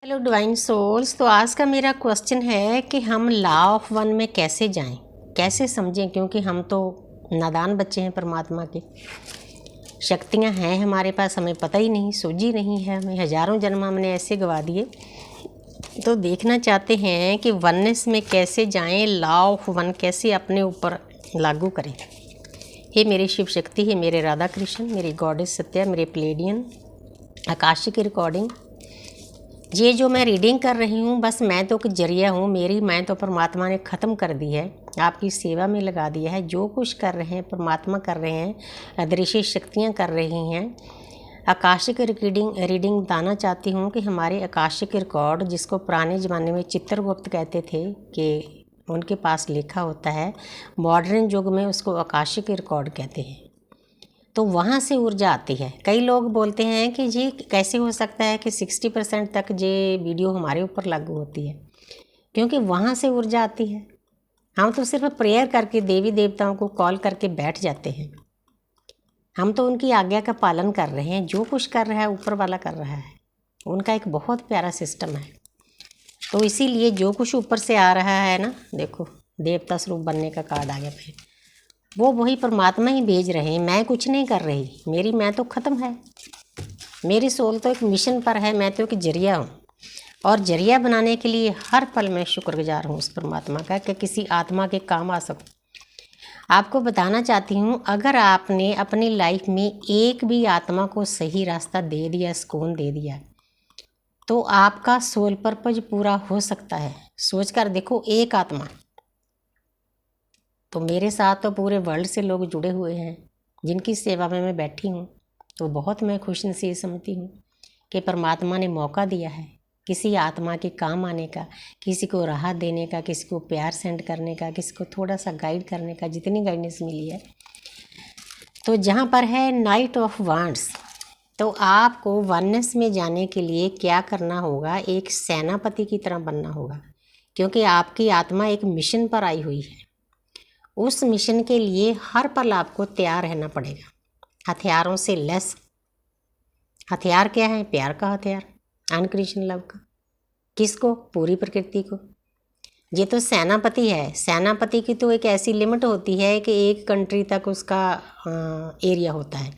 Hello divine souls. तो आज का मेरा क्वेश्चन है कि हम लॉ ऑफ वन में कैसे जाएं, कैसे समझें, क्योंकि हम तो नादान बच्चे हैं। परमात्मा की शक्तियां हैं हमारे पास, हमें पता ही नहीं, सूझी नहीं है हमें। हज़ारों जन्म हमने ऐसे गवा दिए। तो देखना चाहते हैं कि वननेस में कैसे जाएं, लॉ ऑफ वन कैसे अपने ऊपर लागू करें। हे मेरी शिव शक्ति, हे मेरे राधा कृष्ण, मेरी गॉडेस सत्या, मेरे प्लेडियन आकाशिक की रिकॉर्डिंग, ये जो मैं रीडिंग कर रही हूँ बस मैं तो एक जरिया हूँ। मैं तो परमात्मा ने ख़त्म कर दी है, आपकी सेवा में लगा दिया है। जो कुछ कर रहे हैं परमात्मा कर रहे हैं, अदृश्य शक्तियाँ कर रही हैं। आकाशिक रीडिंग बताना चाहती हूँ कि हमारे आकाशिक रिकॉर्ड, जिसको पुराने ज़माने में चित्रगुप्त कहते थे, कि उनके पास लिखा होता है, मॉडर्न युग में उसको आकाशिक रिकॉर्ड कहते हैं। तो वहाँ से ऊर्जा आती है। कई लोग बोलते हैं कि जी कैसे हो सकता है कि 60% तक ये वीडियो हमारे ऊपर लागू होती है, क्योंकि वहाँ से ऊर्जा आती है। हम तो सिर्फ प्रेयर करके देवी देवताओं को कॉल करके बैठ जाते हैं। हम तो उनकी आज्ञा का पालन कर रहे हैं। जो कुछ कर रहा है ऊपर वाला कर रहा है। उनका एक बहुत प्यारा सिस्टम है। तो इसीलिए जो कुछ ऊपर से आ रहा है ना, देखो देवता स्वरूप बनने का कार्ड आ गया फिर, वो वही परमात्मा ही भेज रहे हैं। मैं कुछ नहीं कर रही। मैं तो ख़त्म है। मेरी सोल तो एक मिशन पर है। मैं तो एक जरिया हूँ, और जरिया बनाने के लिए हर पल मैं शुक्रगुजार हूँ उस परमात्मा का कि किसी आत्मा के काम आ सकूँ। आपको बताना चाहती हूँ, अगर आपने अपनी लाइफ में एक भी आत्मा को सही रास्ता दे दिया, सुकून दे दिया, तो आपका सोल पर्पज पूरा हो सकता है। सोच कर देखो, एक आत्मा। तो मेरे साथ तो पूरे वर्ल्ड से लोग जुड़े हुए हैं जिनकी सेवा में मैं बैठी हूँ। तो बहुत मैं खुशनसीब समझती हूँ कि परमात्मा ने मौका दिया है किसी आत्मा के काम आने का, किसी को राहत देने का, किसी को प्यार सेंड करने का, किसी को थोड़ा सा गाइड करने का, जितनी गाइडेंस मिली है। तो जहाँ पर है नाइट ऑफ वांड्स, तो आपको वननेस में जाने के लिए क्या करना होगा? एक सेनापति की तरह बनना होगा, क्योंकि आपकी आत्मा एक मिशन पर आई हुई है। उस मिशन के लिए हर पल आपको तैयार रहना पड़ेगा, हथियारों से लेस। हथियार क्या है? प्यार का हथियार, अनकंडीशनल लव का। किसको? पूरी प्रकृति को। ये तो सेनापति है। सेनापति की तो एक ऐसी लिमिट होती है कि एक कंट्री तक उसका एरिया होता है,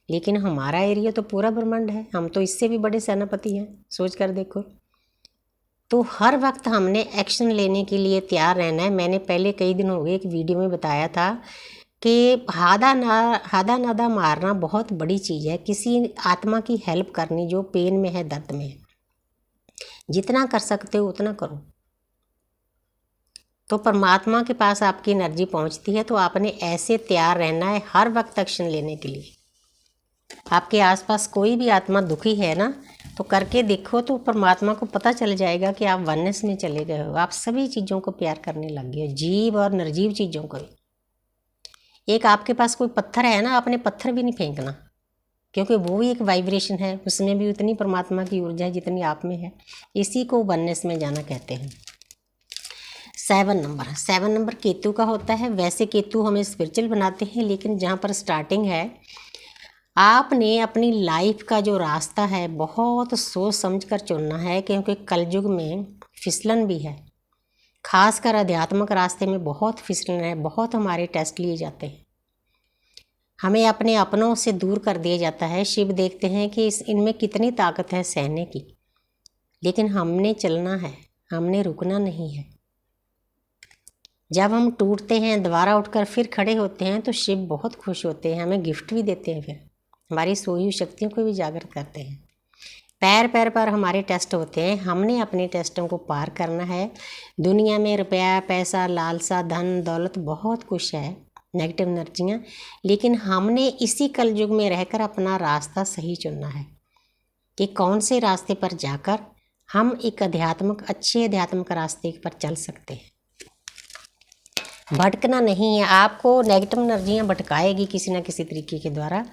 लेकिन हमारा एरिया तो पूरा ब्रह्मांड है। हम तो इससे भी बड़े सेनापति हैं, सोच कर देखो। तो हर वक्त हमने एक्शन लेने के लिए तैयार रहना है। मैंने पहले कई दिन हो गए एक वीडियो में बताया था कि हादा नादा मारना बहुत बड़ी चीज़ है। किसी आत्मा की हेल्प करनी जो पेन में है, दर्द में है, जितना कर सकते हो उतना करो। तो परमात्मा के पास आपकी एनर्जी पहुंचती है। तो आपने ऐसे तैयार रहना है हर वक्त एक्शन लेने के लिए। आपके आसपास कोई भी आत्मा दुखी है ना, तो करके देखो, तो परमात्मा को पता चल जाएगा कि आप वननेस में चले गए हो। आप सभी चीज़ों को प्यार करने लग गए हो, जीव और निर्जीव चीज़ों को भी। एक आपके पास कोई पत्थर है ना, आपने पत्थर भी नहीं फेंकना, क्योंकि वो भी एक वाइब्रेशन है। उसमें भी उतनी परमात्मा की ऊर्जा है जितनी आप में है। इसी को वननेस में जाना कहते हैं। 7 नंबर केतु का होता है। वैसे केतु हमें स्पिरिचुअल बनाते हैं, लेकिन जहाँ पर स्टार्टिंग है, आपने अपनी लाइफ का जो रास्ता है बहुत सोच समझ कर चुनना है, क्योंकि कलयुग में फिसलन भी है। खासकर आध्यात्मिक रास्ते में बहुत फिसलन है। बहुत हमारे टेस्ट लिए जाते हैं, हमें अपने अपनों से दूर कर दिया जाता है। शिव देखते हैं कि इनमें कितनी ताकत है सहने की, लेकिन हमने चलना है, हमने रुकना नहीं है। जब हम टूटते हैं, दोबारा उठकर फिर खड़े होते हैं, तो शिव बहुत खुश होते हैं, हमें गिफ्ट भी देते हैं। फिर हमारी सोई हुई शक्तियों को भी जागृत करते हैं। पैर पैर पर हमारे टेस्ट होते हैं। हमने अपने टेस्टों को पार करना है। दुनिया में रुपया, पैसा, लालसा, धन दौलत बहुत कुछ है, नेगेटिव एनर्जियाँ, लेकिन हमने इसी कलयुग में रहकर अपना रास्ता सही चुनना है कि कौन से रास्ते पर जाकर हम एक अच्छे आध्यात्मिक रास्ते पर चल सकते हैं। भटकना नहीं है। आपको नेगेटिव एनर्जियाँ भटकाएगी किसी न किसी तरीके के द्वारा,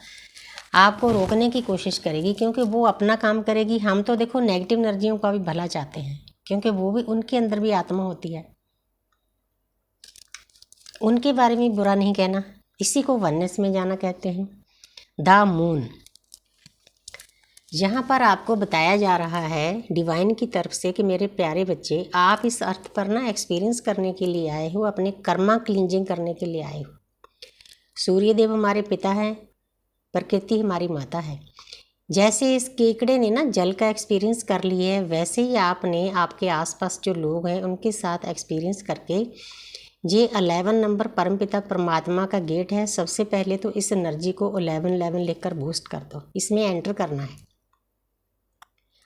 आपको रोकने की कोशिश करेगी, क्योंकि वो अपना काम करेगी। हम तो देखो नेगेटिव एनर्जियों का भी भला चाहते हैं, क्योंकि वो भी, उनके अंदर भी आत्मा होती है। उनके बारे में बुरा नहीं कहना। इसी को वननेस में जाना कहते हैं। द मून, जहाँ पर आपको बताया जा रहा है डिवाइन की तरफ से कि मेरे प्यारे बच्चे, आप इस अर्थ पर ना एक्सपीरियंस करने के लिए आए हो, अपने कर्मा क्लींजिंग करने के लिए आए हो। सूर्यदेव हमारे पिता हैं, प्रकृति हमारी माता है। जैसे इस केकड़े ने ना जल का एक्सपीरियंस कर लिया है, वैसे ही आपने आपके आसपास जो लोग हैं उनके साथ एक्सपीरियंस करके, ये 11 नंबर परमपिता परमात्मा का गेट है। सबसे पहले तो इस एनर्जी को 1111 लिखकर बूस्ट कर दो, इसमें एंटर करना है।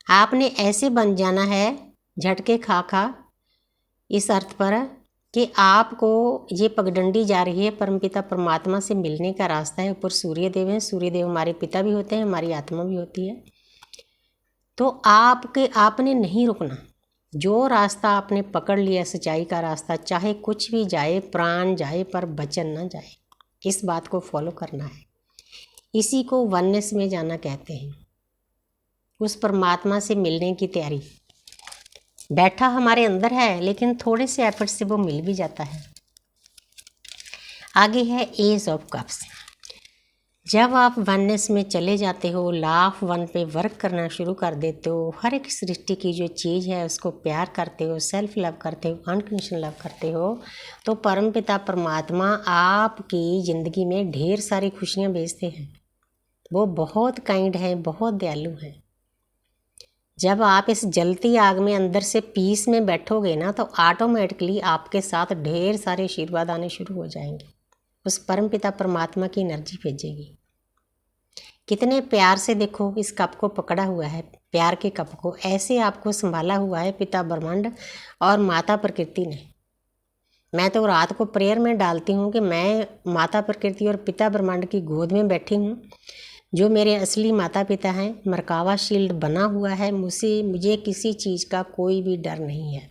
आपने ऐसे बन जाना है झटके खा खा इस अर्थ पर कि आपको ये पगडंडी जा रही है परमपिता परमात्मा से मिलने का रास्ता है। ऊपर सूर्यदेव हैं, सूर्यदेव हमारे पिता भी होते हैं, हमारी आत्मा भी होती है। तो आपने नहीं रुकना। जो रास्ता आपने पकड़ लिया सच्चाई का रास्ता, चाहे कुछ भी जाए, प्राण जाए पर वचन ना जाए, इस बात को फॉलो करना है। इसी को वननेस में जाना कहते हैं। उस परमात्मा से मिलने की तैयारी बैठा हमारे अंदर है, लेकिन थोड़े से एफर्ट से वो मिल भी जाता है। आगे है एज ऑफ कप्स। जब आप वननेस में चले जाते हो, लॉ ऑफ वन पे वर्क करना शुरू कर देते हो, हर एक सृष्टि की जो चीज़ है उसको प्यार करते हो, सेल्फ लव करते हो, अनकंडीशनल लव करते हो, तो परमपिता परमात्मा आपकी ज़िंदगी में ढेर सारी खुशियाँ भेजते हैं। वो बहुत काइंड है, बहुत दयालु है। जब आप इस जलती आग में अंदर से पीस में बैठोगे ना, तो ऑटोमेटिकली आपके साथ ढेर सारे आशीर्वाद आने शुरू हो जाएंगे। उस परमपिता परमात्मा की एनर्जी भेजेगी। कितने प्यार से देखो इस कप को पकड़ा हुआ है, प्यार के कप को ऐसे आपको संभाला हुआ है पिता ब्रह्मांड और माता प्रकृति ने। मैं तो रात को प्रेयर में डालती हूँ कि मैं माता प्रकृति और पिता ब्रह्मांड की गोद में बैठी हूँ, जो मेरे असली माता पिता हैं। मरकावा शील्ड बना हुआ है, मुझे किसी चीज़ का कोई भी डर नहीं है।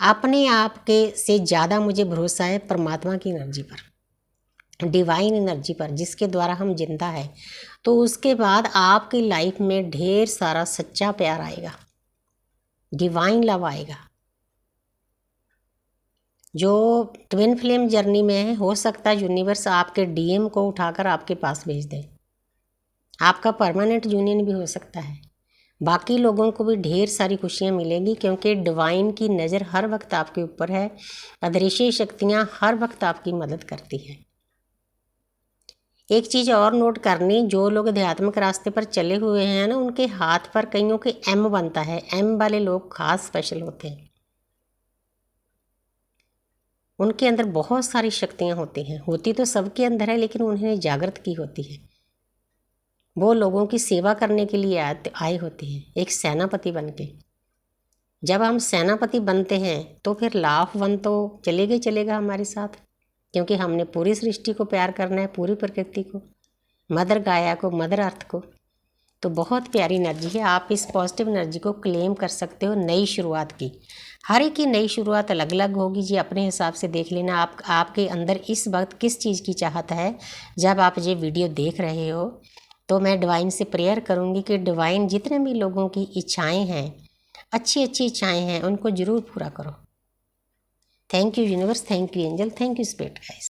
अपने आप के से ज़्यादा मुझे भरोसा है परमात्मा की एनर्जी पर, डिवाइन एनर्जी पर, जिसके द्वारा हम जिंदा है। तो उसके बाद आपकी लाइफ में ढेर सारा सच्चा प्यार आएगा, डिवाइन लव आएगा। जो ट्विन फ्लेम जर्नी में है, हो सकता है यूनिवर्स आपके डीएम को उठाकर आपके पास भेज दे। आपका परमानेंट यूनियन भी हो सकता है। बाकी लोगों को भी ढेर सारी खुशियाँ मिलेंगी, क्योंकि डिवाइन की नज़र हर वक्त आपके ऊपर है। अदृश्य शक्तियाँ हर वक्त आपकी मदद करती हैं। एक चीज़ और नोट करनी, जो लोग आध्यात्मिक रास्ते पर चले हुए हैं ना, उनके हाथ पर कईयों के एम बनता है। एम वाले लोग खास स्पेशल होते हैं। उनके अंदर बहुत सारी शक्तियाँ होती हैं, होती तो सबके अंदर है, लेकिन उन्हें जागृत की होती है। वो लोगों की सेवा करने के लिए आए होते हैं, एक सेनापति बन के। जब हम सेनापति बनते हैं तो फिर लॉ ऑफ वन तो चलेगा हमारे साथ, क्योंकि हमने पूरी सृष्टि को प्यार करना है, पूरी प्रकृति को, मदर गाया को, मदर अर्थ को। तो बहुत प्यारी एनर्जी है। आप इस पॉजिटिव एनर्जी को क्लेम कर सकते हो। नई शुरुआत की, हर एक की नई शुरुआत अलग अलग होगी जी, अपने हिसाब से देख लेना आपके अंदर इस वक्त किस चीज़ की चाहत है। जब आप ये वीडियो देख रहे हो तो मैं डिवाइन से प्रेयर करूँगी कि डिवाइन जितने भी लोगों की इच्छाएं हैं, अच्छी इच्छाएं हैं, उनको ज़रूर पूरा करो। Thank you universe, thank you angel, thank you spirit guys.